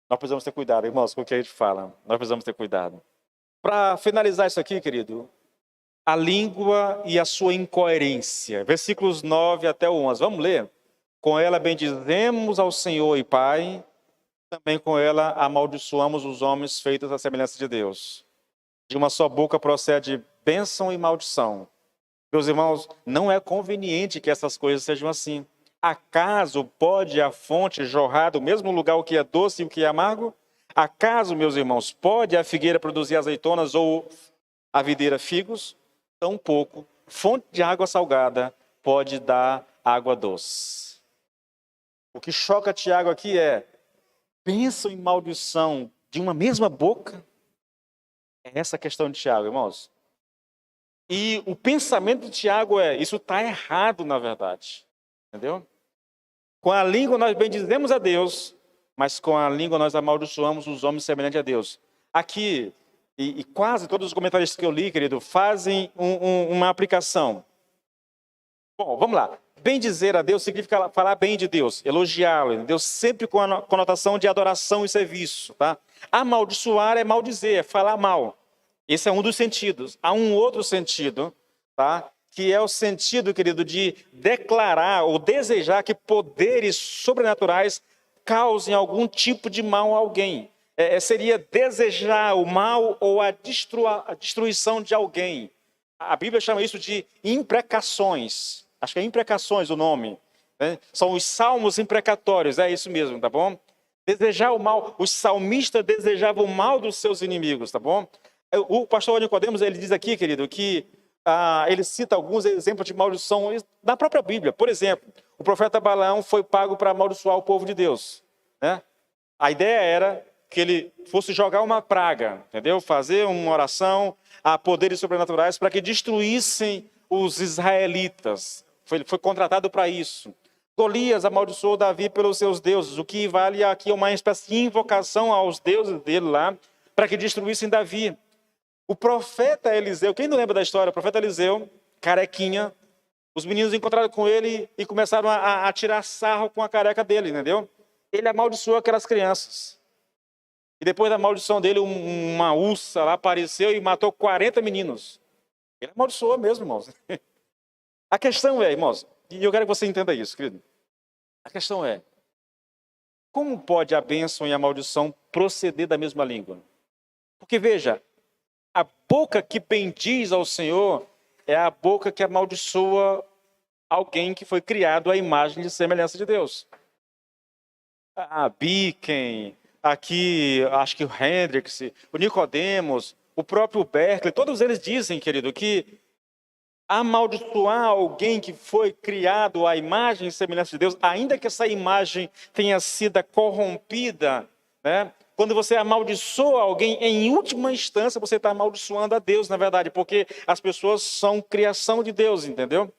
Nós precisamos ter cuidado, irmãos, com o que a gente fala. Nós precisamos ter cuidado. Para finalizar isso aqui, querido, a língua e a sua incoerência. Versículos 9 até o 11. Vamos ler? Com ela bendizemos ao Senhor e Pai, também com ela amaldiçoamos os homens feitos à semelhança de Deus. De uma só boca procede bênção e maldição. Meus irmãos, não é conveniente que essas coisas sejam assim. Acaso pode a fonte jorrar do mesmo lugar o que é doce e o que é amargo? Acaso, meus irmãos, pode a figueira produzir azeitonas ou a videira figos? Tampouco fonte de água salgada pode dar água doce. O que choca Tiago aqui é bênção e maldição de uma mesma boca. É essa a questão de Tiago, irmãos. E o pensamento de Tiago é, isso está errado na verdade. Entendeu? Com a língua nós bendizemos a Deus, mas com a língua nós amaldiçoamos os homens semelhantes a Deus. Aqui, e quase todos os comentaristas que eu li, querido, fazem uma aplicação. Bom, vamos lá. Bendizer a Deus significa falar bem de Deus, elogiá-lo, Deus sempre com a conotação de adoração e serviço. Tá? Amaldiçoar é maldizer, é falar mal. Esse é um dos sentidos. Há um outro sentido, tá? Que é o sentido, querido, de declarar ou desejar que poderes sobrenaturais causem algum tipo de mal a alguém. Seria desejar o mal ou a destruição de alguém. A Bíblia chama isso de imprecações. Acho que é imprecações o nome. Né? São os salmos imprecatórios, é isso mesmo, tá bom? Desejar o mal. Os salmistas desejavam o mal dos seus inimigos, tá bom? O pastor Nicodemos, ele diz aqui, querido, que ele cita alguns exemplos de maldição na própria Bíblia. Por exemplo, o profeta Balaão foi pago para amaldiçoar o povo de Deus. Né? A ideia era que ele fosse jogar uma praga, entendeu? Fazer uma oração a poderes sobrenaturais para que destruíssem os israelitas. Foi contratado para isso. Golias amaldiçoou Davi pelos seus deuses, o que vale aqui uma espécie de invocação aos deuses dele lá, para que destruíssem Davi. O profeta Eliseu, quem não lembra da história? O profeta Eliseu, carequinha, os meninos encontraram com ele e começaram a tirar sarro com a careca dele, entendeu? Ele amaldiçoou aquelas crianças. E depois da maldição dele, uma ursa lá apareceu e matou 40 meninos. Ele amaldiçoou mesmo, irmãos. A questão é, irmãos, e eu quero que você entenda isso, querido. A questão é, como pode a bênção e a maldição proceder da mesma língua? Porque veja, a boca que bendiz ao Senhor é a boca que amaldiçoa alguém que foi criado à imagem e semelhança de Deus. A Bicken, aqui, acho que o Hendricks, o Nicodemos, o próprio Berkeley, todos eles dizem, querido, que amaldiçoar alguém que foi criado à imagem e semelhança de Deus, ainda que essa imagem tenha sido corrompida, né? Quando você amaldiçoa alguém, em última instância, você está amaldiçoando a Deus, na verdade, porque as pessoas são criação de Deus, entendeu?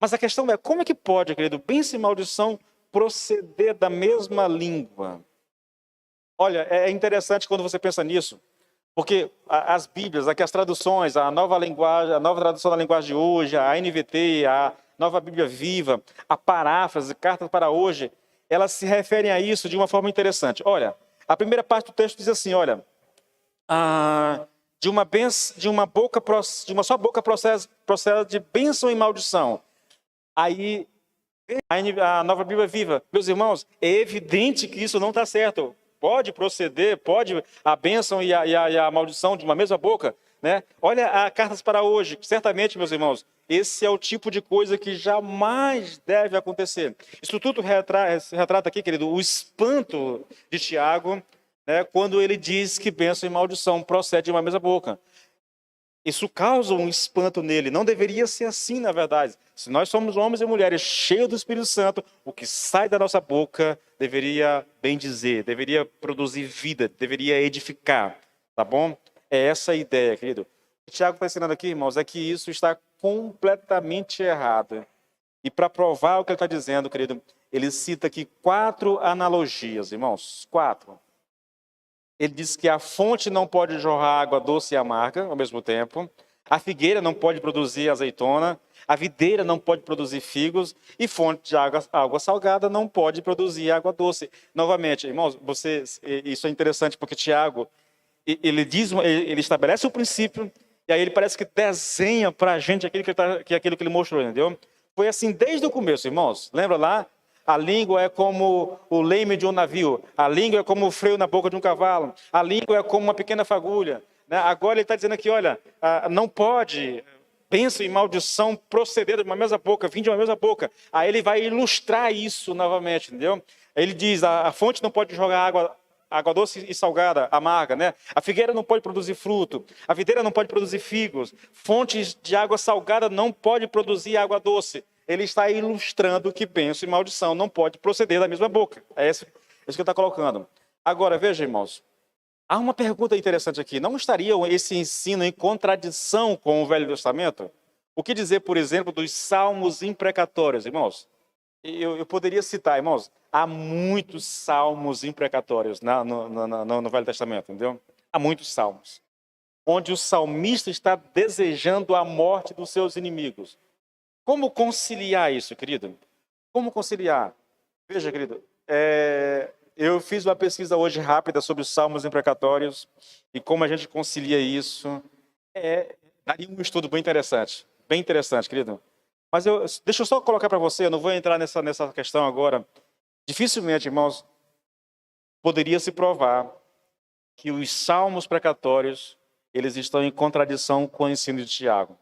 Mas a questão é, como é que pode, querido, bênção e maldição proceder da mesma língua? Olha, é interessante quando você pensa nisso, porque as Bíblias, aqui as traduções, a nova linguagem, a nova tradução da linguagem de hoje, a NVT, a nova Bíblia Viva, a paráfrase, cartas para hoje, elas se referem a isso de uma forma interessante. Olha, a primeira parte do texto diz assim, olha, de uma só boca procede de bênção e maldição. Aí, a nova Bíblia Viva, meus irmãos, é evidente que isso não está certo. Pode proceder, pode a bênção e a maldição de uma mesma boca, né? Olha a cartas para hoje, certamente, meus irmãos, esse é o tipo de coisa que jamais deve acontecer. Isso tudo retrata aqui, querido, o espanto de Tiago, né, quando ele diz que bênção e maldição procedem de uma mesma boca. Isso causa um espanto nele. Não deveria ser assim, na verdade. Se nós somos homens e mulheres cheios do Espírito Santo, o que sai da nossa boca deveria bendizer, deveria produzir vida, deveria edificar. Tá bom? É essa a ideia, querido. O que Tiago está ensinando aqui, irmãos, é que isso está completamente errado. E para provar o que ele está dizendo, querido, ele cita aqui 4 analogias, irmãos. 4. Ele diz que a fonte não pode jorrar água doce e amarga ao mesmo tempo. A figueira não pode produzir azeitona. A videira não pode produzir figos. E fonte de água salgada não pode produzir água doce. Novamente, irmãos, isso é interessante porque Tiago, ele estabelece o princípio e aí ele parece que desenha para a gente aquilo que ele mostrou, entendeu? Foi assim desde o começo, irmãos. Lembra lá? A língua é como o leme de um navio. A língua é como o freio na boca de um cavalo. A língua é como uma pequena fagulha. Né? Agora ele está dizendo aqui, olha, não pode bênção e maldição proceder de uma mesma boca, vir de uma mesma boca. Aí ele vai ilustrar isso novamente, entendeu? Ele diz, a fonte não pode jogar água doce e salgada, amarga, né? A figueira não pode produzir fruto. A videira não pode produzir figos. Fontes de água salgada não pode produzir água doce. Ele está ilustrando que bênção e maldição não pode proceder da mesma boca. É isso que ele está colocando. Agora, veja, irmãos, há uma pergunta interessante aqui. Não estaria esse ensino em contradição com o Velho Testamento? O que dizer, por exemplo, dos salmos imprecatórios, irmãos? Eu poderia citar, irmãos, há muitos salmos imprecatórios no Velho Testamento, entendeu? Há muitos salmos, onde o salmista está desejando a morte dos seus inimigos. Como conciliar isso, querido? Como conciliar? Veja, querido, eu fiz uma pesquisa hoje rápida sobre os salmos imprecatórios e como a gente concilia isso. Daria um estudo bem interessante, querido. Mas deixa eu só colocar para você, eu não vou entrar nessa questão agora. Dificilmente, irmãos, poderia se provar que os salmos precatórios, eles estão em contradição com o ensino de Tiago.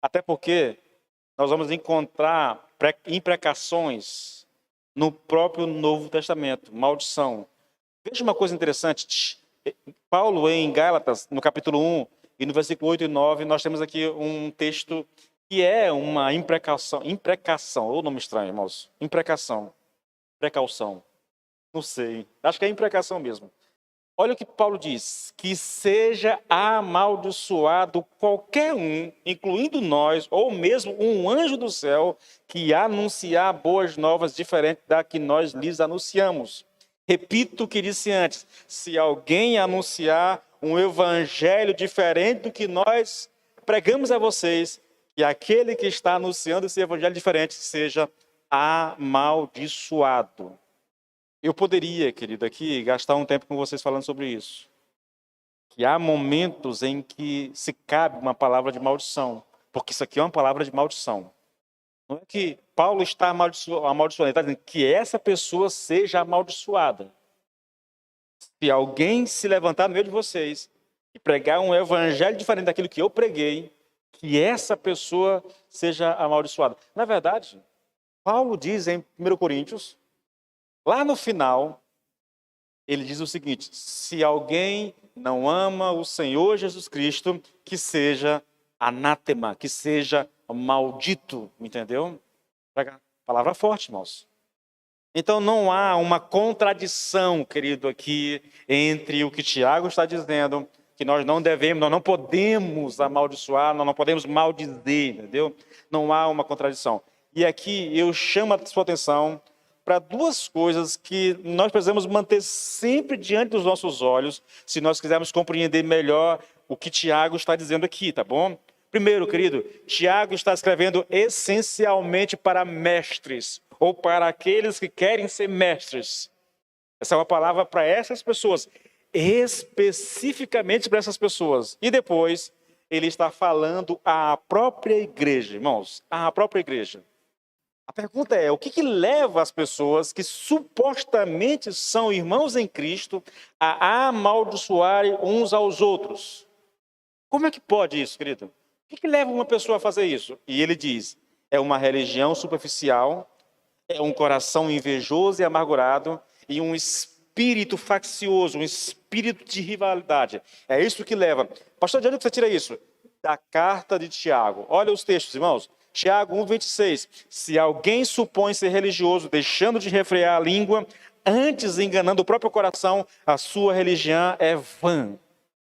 Até porque nós vamos encontrar imprecações no próprio Novo Testamento, maldição. Veja uma coisa interessante, Paulo em Gálatas, no capítulo 1, e no versículo 8 e 9, nós temos aqui um texto que é uma imprecação, ou nome estranho, irmãos, precaução, não sei, acho que é imprecação mesmo. Olha o que Paulo diz, que seja amaldiçoado qualquer um, incluindo nós, ou mesmo um anjo do céu, que anunciar boas novas diferentes da que nós lhes anunciamos. Repito o que disse antes, se alguém anunciar um evangelho diferente do que nós pregamos a vocês, que aquele que está anunciando esse evangelho diferente seja amaldiçoado. Eu poderia, querido, aqui gastar um tempo com vocês falando sobre isso. Que há momentos em que se cabe uma palavra de maldição, porque isso aqui é uma palavra de maldição. Não é que Paulo está amaldiçoando, ele está dizendo que essa pessoa seja amaldiçoada. Se alguém se levantar no meio de vocês e pregar um evangelho diferente daquilo que eu preguei, que essa pessoa seja amaldiçoada. Na verdade, Paulo diz em 1 Coríntios, lá no final, ele diz o seguinte: se alguém não ama o Senhor Jesus Cristo, que seja anátema, que seja maldito, entendeu? Palavra forte, irmãos. Então não há uma contradição, querido, aqui entre o que Tiago está dizendo, que nós não devemos, nós não podemos amaldiçoar, nós não podemos maldizer, entendeu? Não há uma contradição. E aqui eu chamo a sua atenção para duas coisas que nós precisamos manter sempre diante dos nossos olhos, se nós quisermos compreender melhor o que Tiago está dizendo aqui, tá bom? Primeiro, querido, Tiago está escrevendo essencialmente para mestres, ou para aqueles que querem ser mestres. Essa é uma palavra para essas pessoas, especificamente para essas pessoas. E depois, ele está falando à própria igreja, irmãos, à própria igreja. A pergunta é, o que leva as pessoas que supostamente são irmãos em Cristo a amaldiçoarem uns aos outros? Como é que pode isso, querido? O que leva uma pessoa a fazer isso? E ele diz, é uma religião superficial, é um coração invejoso e amargurado e um espírito faccioso, um espírito de rivalidade. É isso que leva. Pastor, de onde você tira isso? Da carta de Tiago. Olha os textos, irmãos. Tiago 1,26. Se alguém supõe ser religioso, deixando de refrear a língua, antes enganando o próprio coração, a sua religião é vã,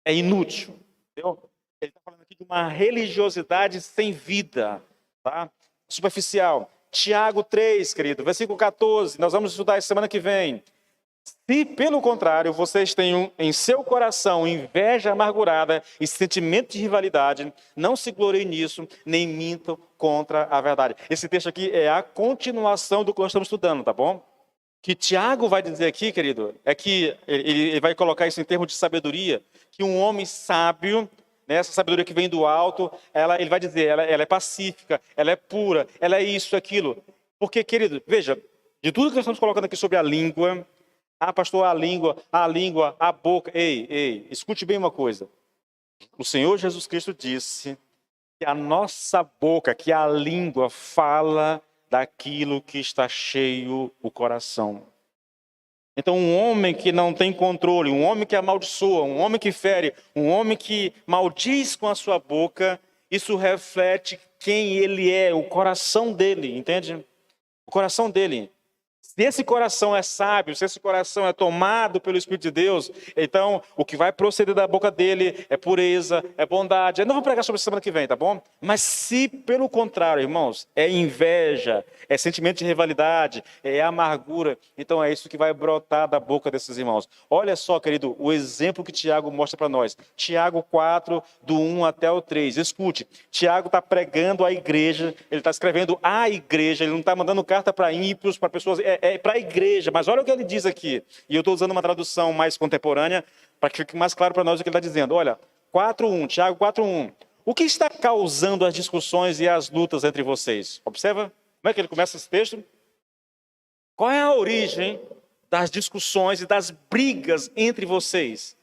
é inútil. Entendeu? Ele está falando aqui de uma religiosidade sem vida, tá? Superficial. Tiago 3, querido, versículo 14, nós vamos estudar essa semana que vem. Se, pelo contrário, vocês têm em seu coração inveja amargurada e sentimento de rivalidade, não se gloriem nisso, nem mintam contra a verdade. Esse texto aqui é a continuação do que nós estamos estudando, tá bom? O que Tiago vai dizer aqui, querido, é que ele vai colocar isso em termos de sabedoria, que um homem sábio, né, essa sabedoria que vem do alto, ele vai dizer, ela é pacífica, ela é pura, ela é isso, aquilo. Porque, querido, veja, de tudo que nós estamos colocando aqui sobre a língua, pastor, a língua, a boca. Ei, escute bem uma coisa. O Senhor Jesus Cristo disse que a nossa boca, que a língua fala daquilo que está cheio o coração. Então, um homem que não tem controle, um homem que amaldiçoa, um homem que fere, um homem que maldiz com a sua boca, isso reflete quem ele é, o coração dele, entende? O coração dele. Se esse coração é sábio, se esse coração é tomado pelo Espírito de Deus, então o que vai proceder da boca dele é pureza, é bondade. Eu não vou pregar sobre isso semana que vem, tá bom? Mas se pelo contrário, irmãos, é inveja, é sentimento de rivalidade, é amargura, então é isso que vai brotar da boca desses irmãos. Olha só, querido, o exemplo que Tiago mostra para nós. Tiago 4, do 1 até o 3. Escute, Tiago está pregando à igreja, ele está escrevendo à igreja, ele não está mandando carta para ímpios, para pessoas... É para a igreja, mas olha o que ele diz aqui. E eu estou usando uma tradução mais contemporânea para que fique mais claro para nós o que ele está dizendo. Olha, 4:1, Tiago 4:1. O que está causando as discussões e as lutas entre vocês? Observa como é que ele começa esse texto. Qual é a origem das discussões e das brigas entre vocês?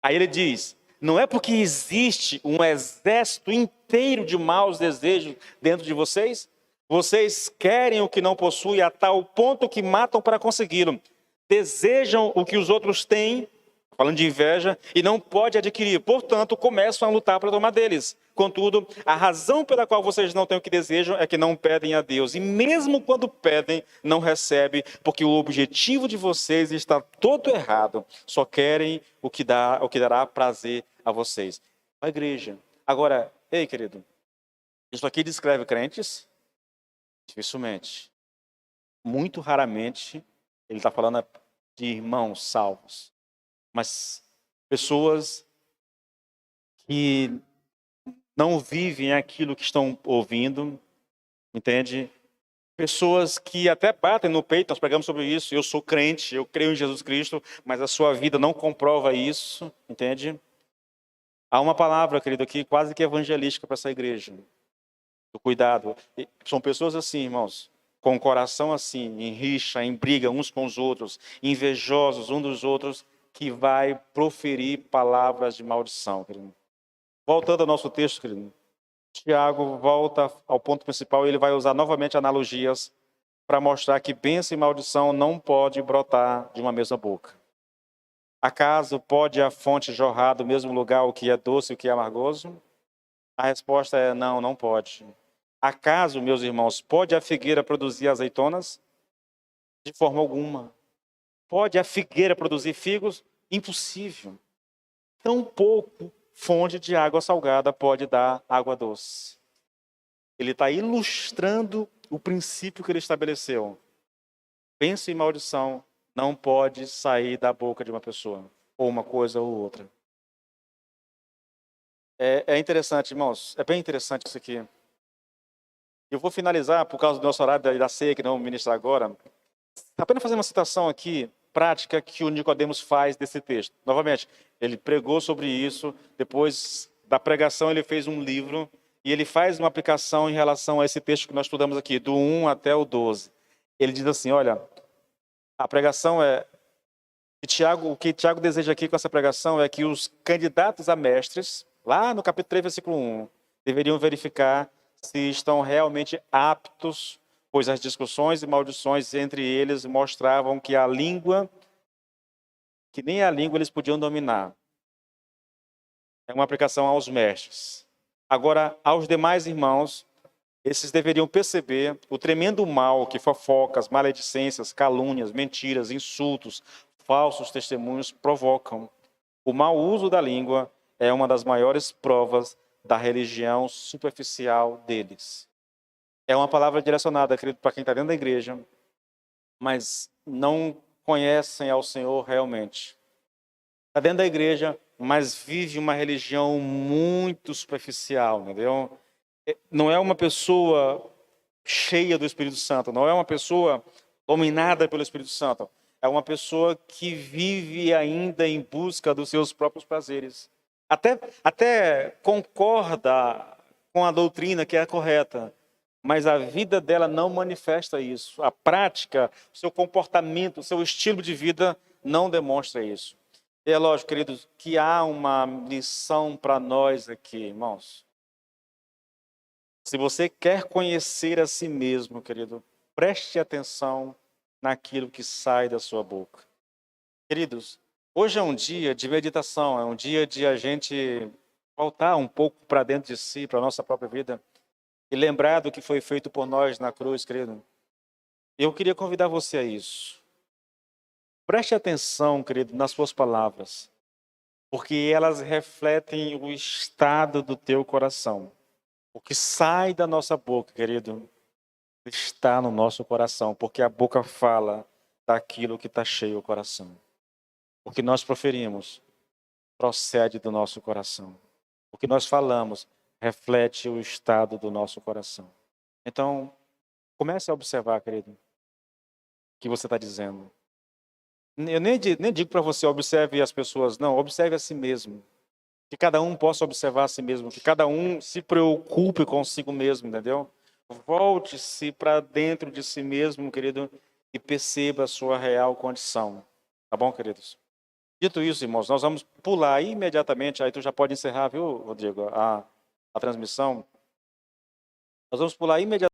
Aí ele diz, não é porque existe um exército inteiro de maus desejos dentro de vocês? Vocês querem o que não possuem a tal ponto que matam para consegui-lo. Desejam o que os outros têm, falando de inveja, e não pode adquirir. Portanto, começam a lutar para tomar deles. Contudo, a razão pela qual vocês não têm o que desejam é que não pedem a Deus. E mesmo quando pedem, não recebem, porque o objetivo de vocês está todo errado. Só querem o que dará prazer a vocês. A igreja. Agora, ei, querido, isso aqui descreve crentes? Dificilmente. Muito raramente ele está falando de irmãos salvos. Mas pessoas que não vivem aquilo que estão ouvindo, entende? Pessoas que até batem no peito, nós pregamos sobre isso, eu sou crente, eu creio em Jesus Cristo, mas a sua vida não comprova isso, entende? Há uma palavra, querido, aqui quase que evangelística para essa igreja. Do cuidado. E são pessoas assim, irmãos, com o coração assim, em rixa, em briga uns com os outros, invejosos uns dos outros, que vai proferir palavras de maldição, querido. Voltando ao nosso texto, querido, Tiago volta ao ponto principal e ele vai usar novamente analogias para mostrar que bênção e maldição não pode brotar de uma mesma boca. Acaso pode a fonte jorrar do mesmo lugar o que é doce e o que é amargoso? A resposta é não, não pode. Acaso, meus irmãos, pode a figueira produzir azeitonas? De forma alguma. Pode a figueira produzir figos? Impossível. Tão pouco fonte de água salgada pode dar água doce. Ele está ilustrando o princípio que ele estabeleceu. Bênção e maldição não pode sair da boca de uma pessoa, ou uma coisa ou outra. É interessante, irmãos, é bem interessante isso aqui. Eu vou finalizar, por causa do nosso horário da ceia, que não vou ministrar agora, apenas fazer uma citação aqui, prática, que o Nicodemos faz desse texto. Novamente, ele pregou sobre isso, depois da pregação ele fez um livro, e ele faz uma aplicação em relação a esse texto que nós estudamos aqui, do 1 até o 12. Ele diz assim, olha, a pregação é... o que Tiago deseja aqui com essa pregação é que os candidatos a mestres, lá no capítulo 3, versículo 1, deveriam verificar se estão realmente aptos, pois as discussões e maldições entre eles mostravam que nem a língua eles podiam dominar. É uma aplicação aos mestres. Agora, aos demais irmãos, esses deveriam perceber o tremendo mal que fofocas, maledicências, calúnias, mentiras, insultos, falsos testemunhos provocam. O mau uso da língua é uma das maiores provas da religião superficial deles. É uma palavra direcionada, querido, para quem está dentro da igreja, mas não conhecem ao Senhor realmente. Está dentro da igreja, mas vive uma religião muito superficial, entendeu? Não é uma pessoa cheia do Espírito Santo, não é uma pessoa dominada pelo Espírito Santo. É uma pessoa que vive ainda em busca dos seus próprios prazeres. Até concorda com a doutrina que é correta, mas a vida dela não manifesta isso. A prática, o seu comportamento, o seu estilo de vida não demonstra isso. É lógico, queridos, que há uma lição para nós aqui, irmãos. Se você quer conhecer a si mesmo, querido, preste atenção naquilo que sai da sua boca. Queridos, hoje é um dia de meditação, é um dia de a gente voltar um pouco para dentro de si, para a nossa própria vida, e lembrar do que foi feito por nós na cruz, querido. Eu queria convidar você a isso. Preste atenção, querido, nas suas palavras, porque elas refletem o estado do teu coração. O que sai da nossa boca, querido, está no nosso coração, porque a boca fala daquilo que está cheio o coração. O que nós proferimos procede do nosso coração. O que nós falamos reflete o estado do nosso coração. Então, comece a observar, querido, o que você está dizendo. Eu nem digo para você observe as pessoas, não, observe a si mesmo. Que cada um possa observar a si mesmo, que cada um se preocupe consigo mesmo, entendeu? Volte-se para dentro de si mesmo, querido, e perceba a sua real condição. Tá bom, queridos? Dito isso, irmãos, nós vamos pular imediatamente, aí tu já pode encerrar, viu, Rodrigo, a transmissão. Nós vamos pular imediatamente.